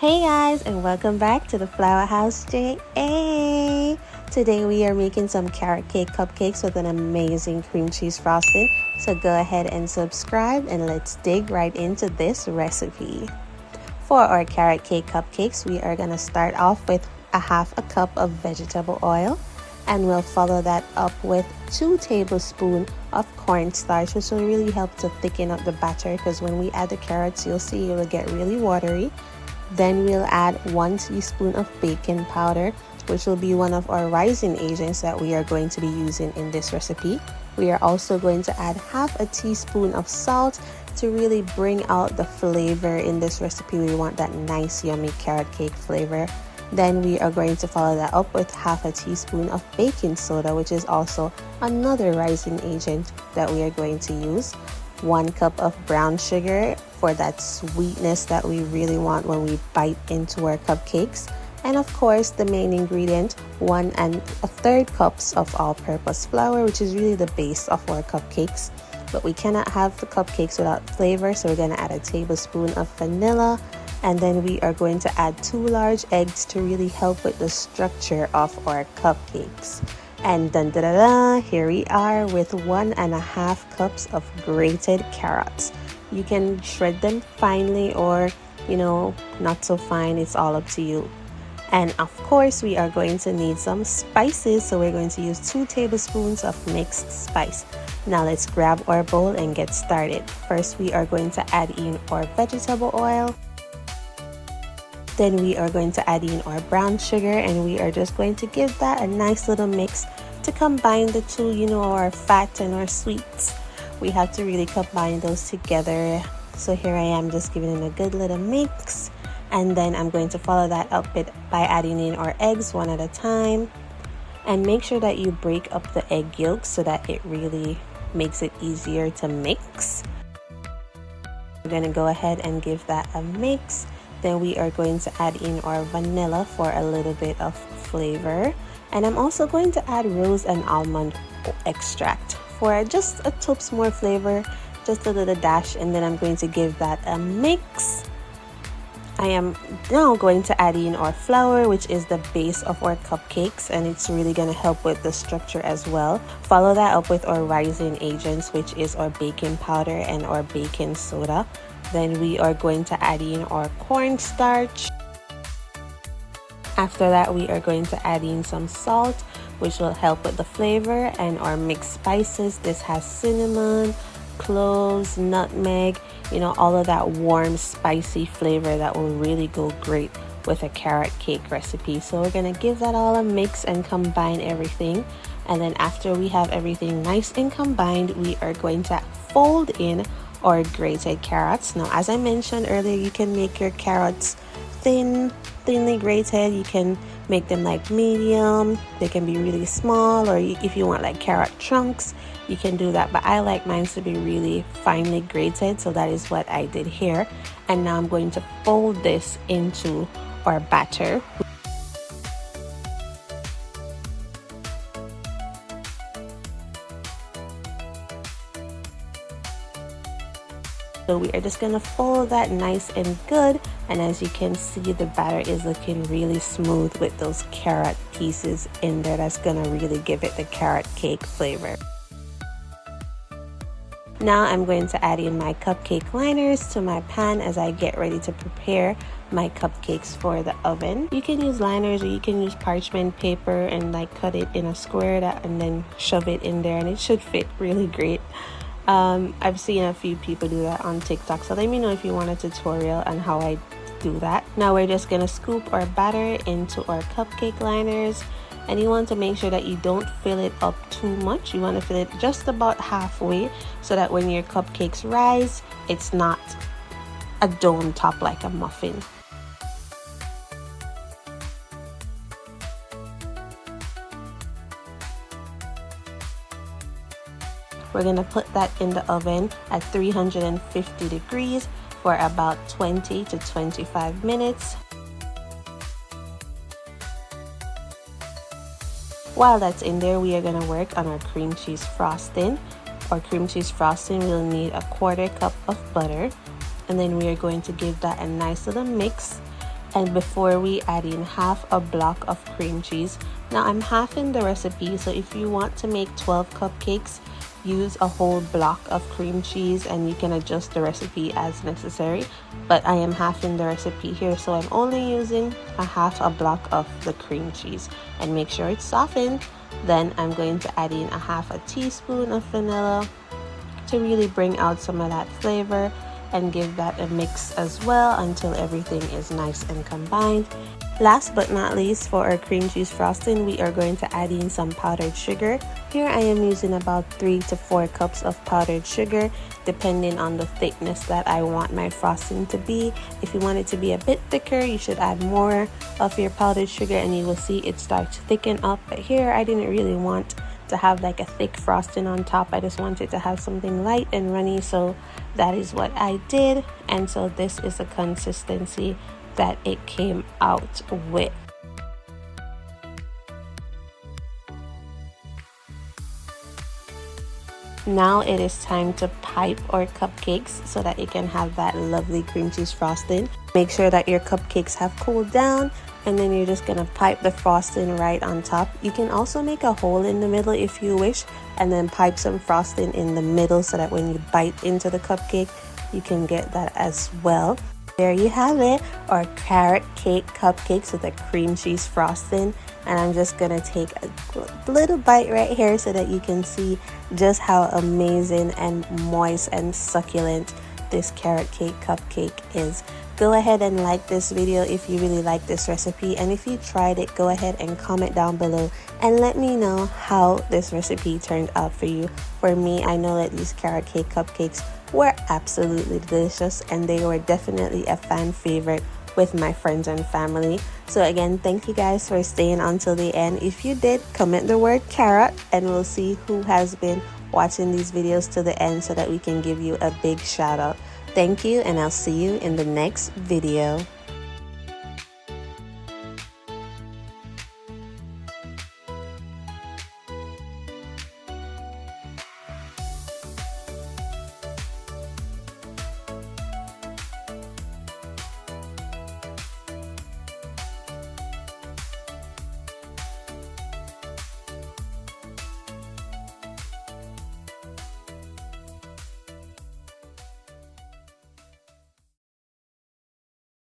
Hey guys, and welcome back to the Flower House JA. Today we are making some carrot cake cupcakes with an amazing cream cheese frosting. So go ahead and subscribe and let's dig right into this recipe. For our carrot cake cupcakes, we are going to start off with a half a cup of vegetable oil, and we'll follow that up with 2 tablespoons of cornstarch, which will really help to thicken up the batter, because when we add the carrots, you'll see it will get really watery. Then we'll add 1 teaspoon of baking powder, which will be one of our rising agents that we are going to be using in this recipe. We are also going to add half a teaspoon of salt to really bring out the flavor in this recipe. We want that nice yummy carrot cake flavor. Then we are going to follow that up with half a teaspoon of baking soda, which is also another rising agent that we are going to use. 1 cup of brown sugar for that sweetness that we really want when we bite into our cupcakes. And of course, the main ingredient, 1 1/3 cups of all-purpose flour, which is really the base of our cupcakes. But we cannot have the cupcakes without flavor, so we're going to add a tablespoon of vanilla. And then we are going to add 2 large eggs to really help with the structure of our cupcakes. And dun da da da, here we are with 1 1/2 cups of grated carrots. You can shred them finely or, not so fine. It's all up to you. And of course, we are going to need some spices. So we're going to use 2 tablespoons of mixed spice. Now let's grab our bowl and get started. First, we are going to add in our vegetable oil. Then we are going to add in our brown sugar, and we are just going to give that a nice little mix to combine the two, our fat and our sweets. We have to really combine those together. So here I am just giving it a good little mix, and then I'm going to follow that up by adding in our eggs one at a time. And make sure that you break up the egg yolks so that it really makes it easier to mix. We're going to go ahead and give that a mix. Then we are going to add in our vanilla for a little bit of flavor. And I'm also going to add rose and almond extract for just a touch more flavor, just a little dash. And then I'm going to give that a mix. I am now going to add in our flour, which is the base of our cupcakes, and it's really going to help with the structure as well. Follow that up with our rising agents, which is our baking powder and our baking soda. Then we are going to add in our cornstarch. After that, we are going to add in some salt, which will help with the flavor, and our mixed spices. This has cinnamon, cloves, nutmeg, all of that warm, spicy flavor that will really go great with a carrot cake recipe. So we're going to give that all a mix and combine everything. And then after we have everything nice and combined, we are going to fold in or grated carrots. Now, as I mentioned earlier, you can make your carrots thinly grated. You can make them like medium. They can be really small, or if you want like carrot chunks, you can do that. But I like mine to be really finely grated, so that is what I did here. And now I'm going to fold this into our batter. So we are just going to fold that nice and good, and as you can see, the batter is looking really smooth with those carrot pieces in there. That's going to really give it the carrot cake flavor. Now I'm going to add in my cupcake liners to my pan as I get ready to prepare my cupcakes for the oven. You can use liners, or you can use parchment paper and cut it in a square and then shove it in there, and it should fit really great. I've seen a few people do that on TikTok, so let me know if you want a tutorial on how I do that. Now we're just gonna scoop our batter into our cupcake liners, and you want to make sure that you don't fill it up too much. You want to fill it just about halfway, so that when your cupcakes rise, it's not a dome top like a muffin. We're going to put that in the oven at 350 degrees for about 20 to 25 minutes. While that's in there, we are going to work on our cream cheese frosting. Our cream cheese frosting, we'll need a 1/4 cup of butter, and then we are going to give that a nice little mix. And before we add in half a block of cream cheese. Now I'm halving the recipe, so if you want to make 12 cupcakes, use a whole block of cream cheese and you can adjust the recipe as necessary. But I am halving the recipe here, so I'm only using a half a block of the cream cheese. And make sure it's softened. Then I'm going to add in a half a teaspoon of vanilla to really bring out some of that flavor and give that a mix as well until everything is nice and combined. Last but not least, for our cream cheese frosting, we are going to add in some powdered sugar. Here I am using about 3 to 4 cups of powdered sugar, depending on the thickness that I want my frosting to be. If you want it to be a bit thicker, you should add more of your powdered sugar and you will see it start to thicken up. But here I didn't really want to have like a thick frosting on top. I just wanted to have something light and runny, so that is what I did. And so this is the consistency that it came out with. Now it is time to pipe our cupcakes so that it can have that lovely cream cheese frosting. Make sure that your cupcakes have cooled down, and then you're just gonna pipe the frosting right on top. You can also make a hole in the middle if you wish, and then pipe some frosting in the middle so that when you bite into the cupcake, you can get that as well. There you have it, our carrot cake cupcakes with a cream cheese frosting. And I'm just gonna take a little bite right here so that you can see just how amazing and moist and succulent this carrot cake cupcake is. Go ahead and like this video if you really like this recipe, and if you tried it, go ahead and comment down below and let me know how this recipe turned out for you. For me, I know that these carrot cake cupcakes were absolutely delicious and they were definitely a fan favorite with my friends and family. So again, thank you guys for staying until the end. If you did, comment the word carrot and we'll see who has been watching these videos to the end so that we can give you a big shout out. Thank you, and I'll see you in the next video.